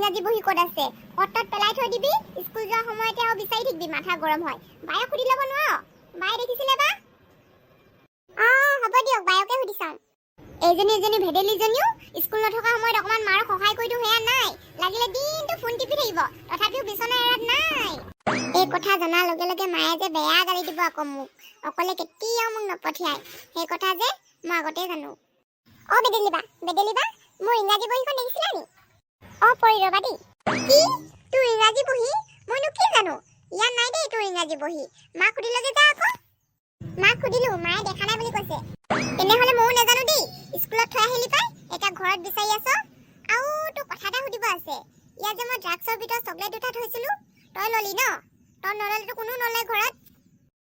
ইংৰাজী বহি ক'ত আছে অটত পেলাই থৈ দিবি স্কুল যোৱাৰ সময়তে আৰু বিচাৰি থাকিবি মাথা গৰম হয় বায়ক সুধি ল'ব নোৱাৰ বায়ে দেখিছিলে বা হ'ব দিয়ক বায়কে সুধি চাম এজনী ভেদেলিজনীও স্কুল নথকা সময়ত অকমান মাৰ সহায় কৰি দিও হেয়া নাই লাগিলে দিনটো ফোন টিপি থাকিব তথাপিও বিচনা এৰাত নাই এই কথা জনাৰ লগে লগে মায়ে যে বেয়া গালি দিব আকৌ মোক অকলে কেতিয়াও মোক নপঠিয়াই সেই কথা যে মই আগতে জানো বেদেলিবা মোৰ ইংৰাজী বহিখন দেখিছিলা নি পৰি ৰবা দেই কি তোৰ ইংৰাজী বহি মইনো কি জানো ইয়াত নাই দেই তোৰ ইংৰাজী বহি মাক সুধিলগে যা আকৌ মাক সুধিলো মায়ে দেখা নাই বুলি কৈছে তেনেহলে ময়ো নাজানো দেই স্কুলত থৈ আহিলি পাই এটা ঘৰত বিচাৰি আছ আৰু তোৰ কথা এটা সুধিব আছে ইয়াত যে মই ড্ৰাগছৰ ভিতৰত চকলেট দুটা থৈছিলো তই ললি ন তই নললেতো কোনো নলয় ঘৰত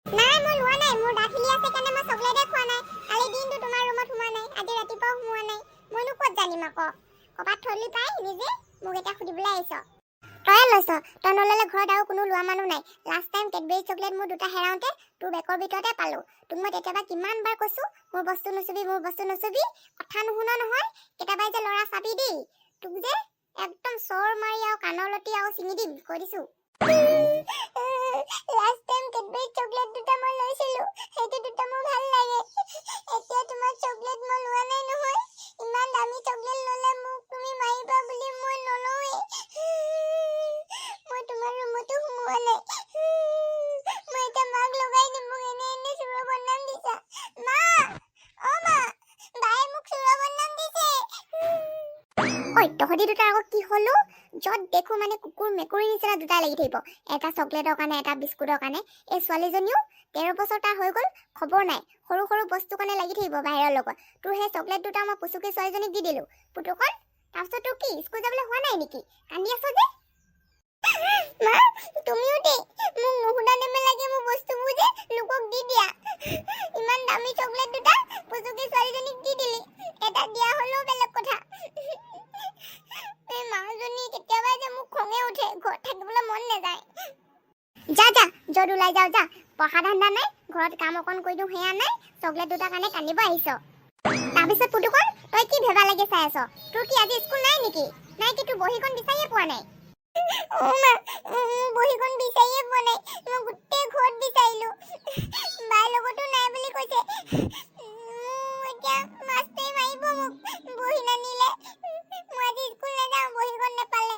নাই মই লোৱা নাই মোৰ দাঁত হিলি আছে কাৰণে মই চকলেটে খোৱা নাই কালি দিনটো তোমাৰ ৰুমত সোমোৱা নাই আজি ৰাতিপুৱাও সোমোৱা নাই মইনো ক'ত জানিম আকৌ ক'বাত থলি পাই নিজে মোক এটা সুধিবলৈ আহিছ তই লৈছ তই নললে ঘৰত আৰু কোনো লোৱা মানুহ নাই লাষ্ট টাইম কেডবেৰী চকলেট মোৰ দুটা হেৰাওঁতে তোৰ বেকৰ ভিতৰতে পালো তোক মই তেতিয়াবা কিমান বাৰ কৈছো মোৰ বস্তু নুচুবি কথা নুশুন নহয় কেতিয়াবাই যে ল'ৰা চাবি দেই তোক যে একদম চৰ মাৰি আৰু কাণলতি আৰু চিঙি দিম কৈ দিছো লাষ্ট টাইম কেডবেৰী চকলেট দুটা মই লৈছিলো সেইটো দুটা মোৰ ভাল লাগে এতিয়া তোমাৰ চকলেট মই লোৱা নাই নহয় ইমান দামী চকলেট ল'লে মোক তুমি মাৰিবা বুলি মই নলওৱে মই তোমাৰ ৰুমতো সোমোৱা নাই মই এটা মাক লগাই দিম মোক এনে চুৰৰ বদনাম দিছা মা বায়ে মোক চুৰৰ বদনাম দিছে তহঁতি দুটা আকৌ কি হলো য'ত দেখো মানে কুকুৰ মেকুৰী নিচিনা দুটা লাগি থাকিব এটা চকলেটৰ কাৰণে এটা বিস্কুটৰ কাৰণে এই ছোৱালীজনীও 13 বছৰ তাৰ হৈ গ'ল খবৰ নাই সৰু সৰু বস্তু কাৰণে লাগি থাকিব বাহিৰৰ লগত তোৰ সেই চকলেট দুটা মই পুচুকি ছোৱালীজনীক দি দিলো পুতুকন তাৰপিছত তোৰ কি স্কুল যাবলৈ হোৱা নাই নেকি কান্দি আছ যে মা তুমিও দেই মোক নুশুনা নেমে লাগে মোৰ বস্তুবোৰ যে লোকক দি দিয়া ইমান দামী চকলেট দুটা পুচুকি ছোৱালীজনীক দি দিলি এটা দিয়া হলেও বেলেগ কথা এই মাজনী কেতিয়াবা যে মোক খঙে উঠে ঘৰত থাকিবলৈ মন নাযায় যা য'ত ওলাই যাও যা পঢ়া ধান্দা নাই ঘৰত কাম অকণ কৰি দিওঁ সেয়া নাই চকলেট দুটা কাৰণে কান্দিব আহিছ তাৰপিছত পুতুকন তই কি ভেবা লাগে চাই আছ তোৰ কি আজি স্কুল নাই নেকি তোৰ বহীখন বিচাৰিয়ে পোৱা নাই বহীখন বিচাৰিয়ে পোৱা নাই মই গোটেই ঘৰত বিচাৰিলো বাৰ লগতো নাই বুলি কৈছে এতিয়া মাষ্টৰে মাৰিব মোক বহী নানিলে মই আজি স্কুল নাযাওঁ বহীখন নাপালে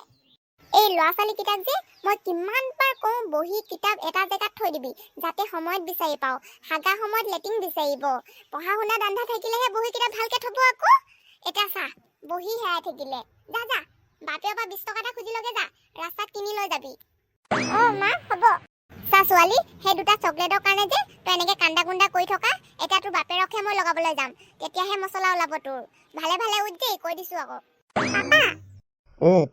এই ল'ৰা ছোৱালী কিতাপ যে মই কিমান বাৰ কওঁ বহী কিতাপ এটা জেগাত থৈ দিবি যাতে সময়ত বিচাৰি পাওঁ হাগা সময়ত লেটিং বিচাৰিব পঢ়া শুনা ধান্দা থাকিলেহে বহী কিতাপ ভালকে থব আকৌ এটা চা বহী হেৰাই থাকিলে যা বাপেৰ পৰা 20 টকা এটা খুজি লগে যা ৰাস্তাত কিনি লৈ যাবি মা হ'ব চা ছোৱালী সেই দুটা চকলেটৰ কাৰণে যে তই এনেকে কান্দা কুন্দা কৰি থকা এতিয়া তোৰ বাপেৰকহে মই লগাবলৈ যাম তেতিয়াহে মছলা ওলাব তোৰ ভালে উঠ দেই কৈ দিছো আকৌ পাপা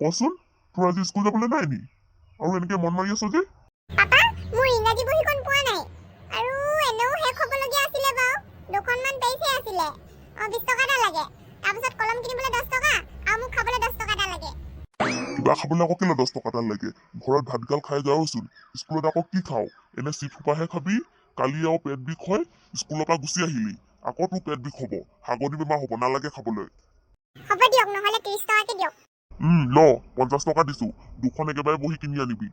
কচোন তোৰ আজি স্কুল যাবলৈ নাই নি আৰু এনেকে মন মাৰি আছ যে পাপা মোৰ ইংৰাজী বহীখন পোৱা নাই আৰু এনেও শেষ হ'বলগীয়া আছিলে বাৰু দুখনমান পেজহে আছিলে 20 টকা এটা লাগে তাৰপিছত কলম কিনিবলৈ 10 টকা আৰু মোক খাবলৈ 10 টকা এটা লাগে কিবা খাবলৈ আকৌ কেলে 10 টকা এটা লাগে ঘৰত ভাতগাল খাই যাওঁচোন স্কুলত আকৌ কি খাওঁ এনে চিপ সোপাহে খাবি কালি আৰু পেট বিষ হয় স্কুলৰ পৰা গুচি আহিলি আকৌ তোৰ পেট বিষ হ'ব হাগনি বেমাৰ হ'ব নালাগে খাবলৈ হ'ব দিয়ক নহলে 30 টকাকে দিয়ক ল 50 টকা দিছো দুখন একেবাৰে বহি কিনি আনিবি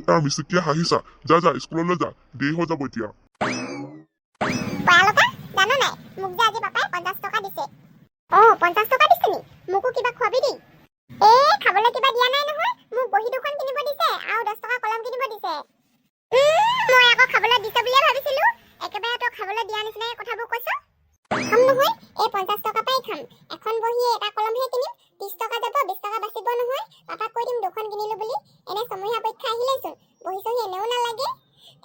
তাৰ মিচিকিয়া হাঁহিছা যা স্কুললৈ যা দেৰি হৈ যাব এতিয়া পায়ালকা জানো নাই মোক যে আজি পাপাই 50 টকা দিছে 50 টকা দিছে নি মোকো কিবা খুৱাবি দেই খাবলৈ কিবা দিয়া নাই নহয় মোক বহি দুখন কিনিব দিছে আৰু 10 টকা কলম কিনিব দিছে মই আকৌ খাবলৈ দিছে বুলিয়ে ভাবিছিলো একেবাৰে তো খাবলৈ দিয়া নিচিনাই কথাবোৰ কৈছ খাম নহয় এই 50 টকা পাই খাম এখন বহি এটা কলমহে কিনিম 30 টকা যাব 20 টকা বাচিব নহয় পাপাক কৈ দিম দুখন কিনিলো বুলি এনে সময় পৰীক্ষা আহিলেচোন বহি চহি এনেও নালাগে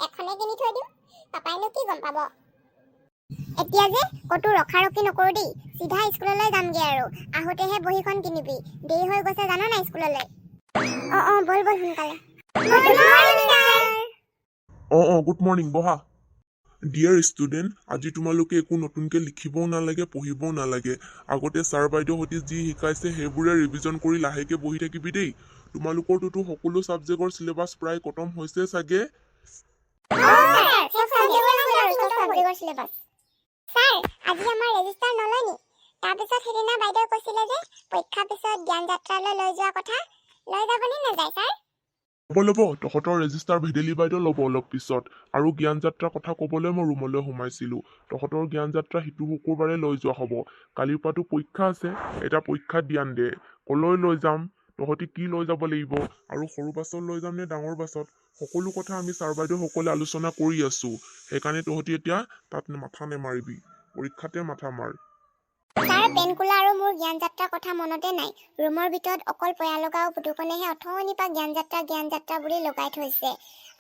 এখনে কিনি থৈ দিম পাপাইনো কি গম পাব এতিয়া যে কতো ৰখি নকৰো দেই চিধা স্কুললৈ যামগে আৰু আহোতেহে বহিখন কিনিবি দেৰি হৈ গৈছে জানো না স্কুললৈ বল সোনকালে গুড মৰ্নিং বহা ডিয়াৰ ষ্টুডেণ্ট আজি তোমালোকে একো নতুনকৈ লিখিবও নালাগে পঢ়িবও নালাগে আগতে ছাৰ বাইদেউহঁতে যি শিকাইছে সেইবোৰে ৰিভিজন কৰি লাহেকৈ বহি থাকিবি দেই তোমালোকৰটোতো সকলো ছাবজেক্টৰ চিলেবাছ প্ৰায় খতম হৈছে চাগে স্যাৰ আজি আমাৰ ৰেজিষ্টাৰ নলয় নি তাৰপিছত সেইদিনা বাইদেউ কৈছিলে যে পৰীক্ষাৰ পিছত জ্ঞান যাত্ৰালৈ লৈ যোৱা কথা লৈ যাবনে নাযায় ছাৰ? ল'ব তহঁতৰ ৰেজিষ্টাৰ ভেদেলি বাইদেউ ল'ব অলপ পিছত। আৰু জ্ঞান যাত্ৰাৰ কথা ক'বলৈ মই ৰুমলৈ সোমাইছিলোঁ। তহঁতৰ জ্ঞান যাত্ৰা সিটো শুকুৰবাৰে লৈ যোৱা হ'ব। কালিৰ পৰাতো পৰীক্ষা আছে, এটা পৰীক্ষা দিয়ান দে। কলৈ লৈ যাম, তহঁতি কি লৈ যাব লাগিব, আৰু সৰু বাছত লৈ যাম নে ডাঙৰ বাছত, সকলো কথা আমি ছাৰ বাইদেউসকলে আলোচনা কৰি আছোঁ। সেইকাৰণে তহঁতি এতিয়া তাত মাথা নেমাৰিবি, পৰীক্ষাতে মাথা মাৰ। ছাৰ, পেনকুলা আৰু মোৰ জ্ঞান যাত্ৰাৰ কথা মনতে নাই। ৰুমৰ ভিতৰত অকল পয়া লগা আৰু পুতুকণেহে অথনিৰ পৰা জ্ঞান যাত্ৰা বুলি লগাই থৈছে।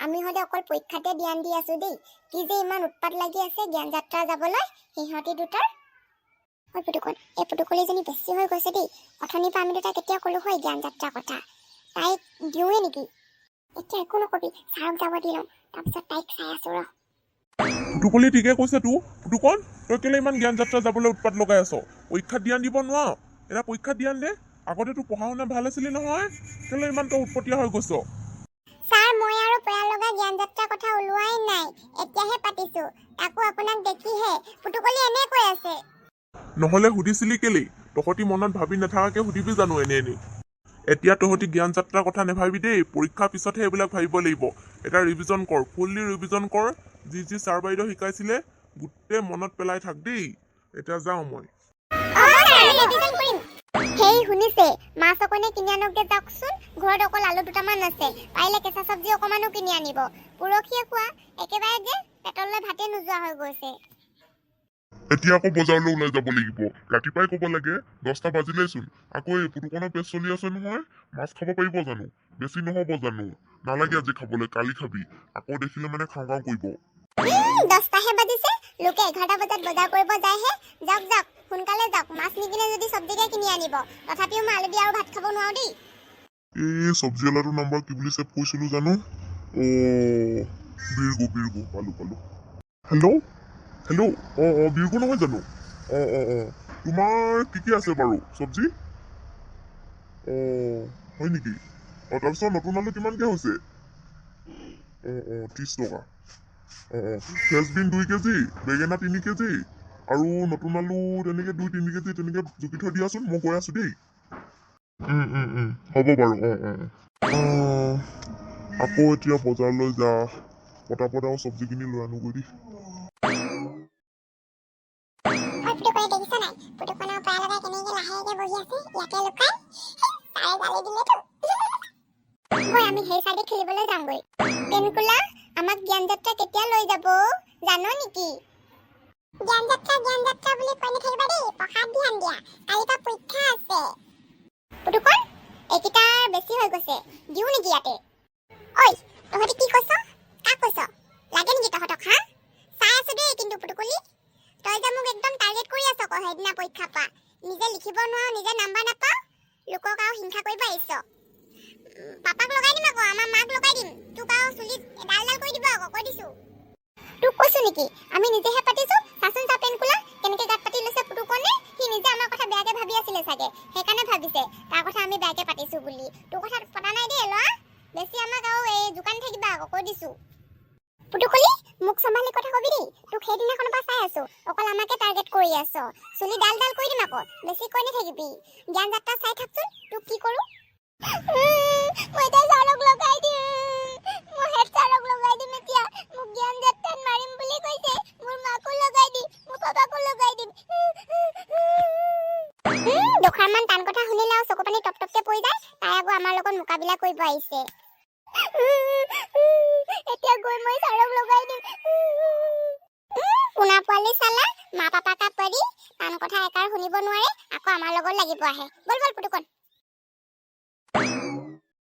আমি হ'লে অকল পৰীক্ষাতে ধ্যান দি আছো দেই। কি যে ইমান উৎপাত লাগি আছে জ্ঞান যাত্ৰা যাবলৈ সিহঁতি দুটাৰ। ঐ পুতুকণ, এই পুতুকলিজনী বেছি হৈ গৈছে দেই। অথনিৰ পৰা আমি দুটা কেতিয়া ক'লো হয় জ্ঞান যাত্ৰাৰ কথা। তাইক দিওঁৱে নেকি? এতিয়া একো নকবি, ছাৰক যাব দি লওঁ, তাৰপিছত তাইক চাই আছো ৰ। পুতুকলি ঠিকে কৈছে তো। পুতুকণ, তই কেলে ইমান জ্ঞান যাত্ৰা যাবলৈ উৎপাত লগাই আছ? পৰীক্ষাত ধ্যান দিব নোৱাৰ? এটা পৰীক্ষাত ধ্যান দে। আগতে তোৰ পঢ়া শুনা ভাল আছিলি নহয়, কেলে ইমান তই উৎপতীয়া হৈ গৈছ? ছাৰ, মই আৰু পয়া লগা জ্ঞান যাত্ৰাৰ কথা ওলোৱাই নাই, এতিয়াহে পাতিছো, তাকো আপোনাক দেখিহে। পুতুকলি এনে কৈ আছে। নহ'লে সুধিছিলি কেলেই? তহঁতি মনত ভাবি নাথাকাকে সুধিবি জানো এনেই? এতিয়া তহঁতি জ্ঞান যাত্ৰাৰ কথা নেভাবি দেই, পৰীক্ষাৰ পিছতহে এইবিলাক ভাবিব লাগিব। এটা ৰিভিজন কৰ, ফুল্লি ৰিভিজন কৰ। যি যি ছাৰ বাইদেউ শিকাইছিলে গোটেই মনত পেলাই থাক দেই। এতিয়া যাওঁ মই। হেই শুনিছে, মাছ অকণে কিনি আনকগে যাওকচোন। ঘৰত অকল আলু দুটামান আছে, পাৰিলে কেঁচা চব্জি অকণমানো কিনি আনিব। পৰহিয়ে খোৱা একেবাৰে যে পেটলৈ ভাতে নোযোৱা হৈ গৈছে। এতিয়া আকৌ বজাৰলৈ ওলাই যাব লাগিব। ৰাতিপুৱাই ক'ব লাগে, 10টা বাজিলেইচোন। আকৌ এই পুতুকণৰ পেজ চলি আছে নহয়, মাছ খাব পাৰিব জানো? বেছি নহ'ব জানো? নালাগে আজি খাবলৈ, কালি খাবি। আকৌ দেখিলে মানে খাওঁ খাওঁ কৰিব। 10টাহে বাজিছে, লোকে 11টা বজাত বজাৰ কৰিব যায়হে। যাওক যাওক, সোনকালে যাওক। মাছ নিকিনে যদি চব্জিকে কিনি আনিব। তথাপিও মই আলু দি আৰু ভাত খাব নোৱাৰো দেই। এই চব্জিৱালাটোৰ নাম্বাৰ কি বুলি ছেভ কৰিছিলোঁ জানো? বিৰগু, পালো। হেল্ল', বিৰগু নহয় জানো? তোমাৰ কি আছে বাৰু চব্জি? হয় নেকি? তাৰপিছত নতুন আলু কিমানকে হৈছে? 30 টকা। ফ্ৰেঞ্চবিন 2 কেজি, বেঙেনা 3 কেজি, আৰু নতুন আলু তেনেকে 2-3 কেজি তেনেকে জুপি থৈ দিয়াচোন, মই গৈ আছো দেই। হ'ব বাৰু। আকৌ এতিয়া বজাৰলৈ যা, পটাপট আৰু চব্জিখিনি লৈ আনোগৈ দেই। আমি সেই চাইডে খেলিবলৈ যামগৈ। পেনকুলা, আমাক জ্ঞান যাত্ৰা কেতিয়া লৈ যাব জানো নেকি? জ্ঞান যাত্ৰা বুলি কৈ নাথাকিবা দেই, পঢ়াত ধ্যান দিয়া। কালিৰ পৰা পৰীক্ষা আছে। পুতুকণ, এইকেইটা বেছি হৈ গৈছে, দিওঁ নেকি ইয়াতে? ঐ, তহঁতি কি কৈছ? কাক কৈছ? লাগে নেকি তহঁতক? হা, চাই আছো দেই কিন্তু পুতুকলি, তই যে মোক একদম টাৰ্গেট কৰি আছ আকৌ সেইদিনা পৰীক্ষাৰ পৰা। নিজে লিখিব নোৱাৰ, নিজে নাম্বাৰ নাপাও, লোকক আৰু হিংসা কৰিব আহিছ। পাপাক লগাই দিম আকৌ, আমাৰ মাক লগাই দিম। তোক আৰু চুলিত ডাল কৰি দিব আকৌ, কৈ দিছো। তোক কৈছো নেকি? আমি নিজেহে পাতিছো। চাচোন চা পেনকুলা, কেনেকে গাত পাতি লৈছে পুতুকণে। সি নিজে আমাৰ কথা বেয়াকে ভাবি আছিলে চাগে, সেইকাৰণে ভাবিছে তাৰ কথা আমি বেয়াকে পাতিছো বুলি। তোৰ কথা পতা নাই দেই ল'ৰা, বেছি আমাক আৰু এই জোকান থাকিবা আকৌ, কৈ দিছো। পুতুকলি, মোক চম্ভালি কথা কবি দেই। তোক সেইদিনাখনৰ পৰা চাই আছো, অকল আমাকে টাৰ্গেট কৰি আছ। চুলি ডাল কৰি দিম আকৌ, বেছি কৈ নাথাকিবি। জ্ঞান যাত্ৰা চাই থাকচোন, তোক কি কৰো। মই এতিয়া ছাৰক লগাই দিম। মই হেড ছাৰক লগাই দিম এতিয়া। মোক জ্ঞান যাত্ৰাত মাৰিম বুলি কৈছে। মোৰ মাকো লগাই দিম, মোৰ পাপাকো লগাই দিম। দুখাৰমান টান কথা শুনিলে আৰু চকু পানী টপটপকে পৰি যায়। তাই আকৌ আমাৰ লগত মোকাবিলা কৰিব আহিছে। এতিয়া গৈ মই ছাৰক লগাই দিম। পোনা পোৱালি চালা, মা পাপাকা পৰি টান কথা একাৰ শুনিব নোৱাৰে, আকৌ আমাৰ লগত লাগিব আহে। বল পুতুকণ।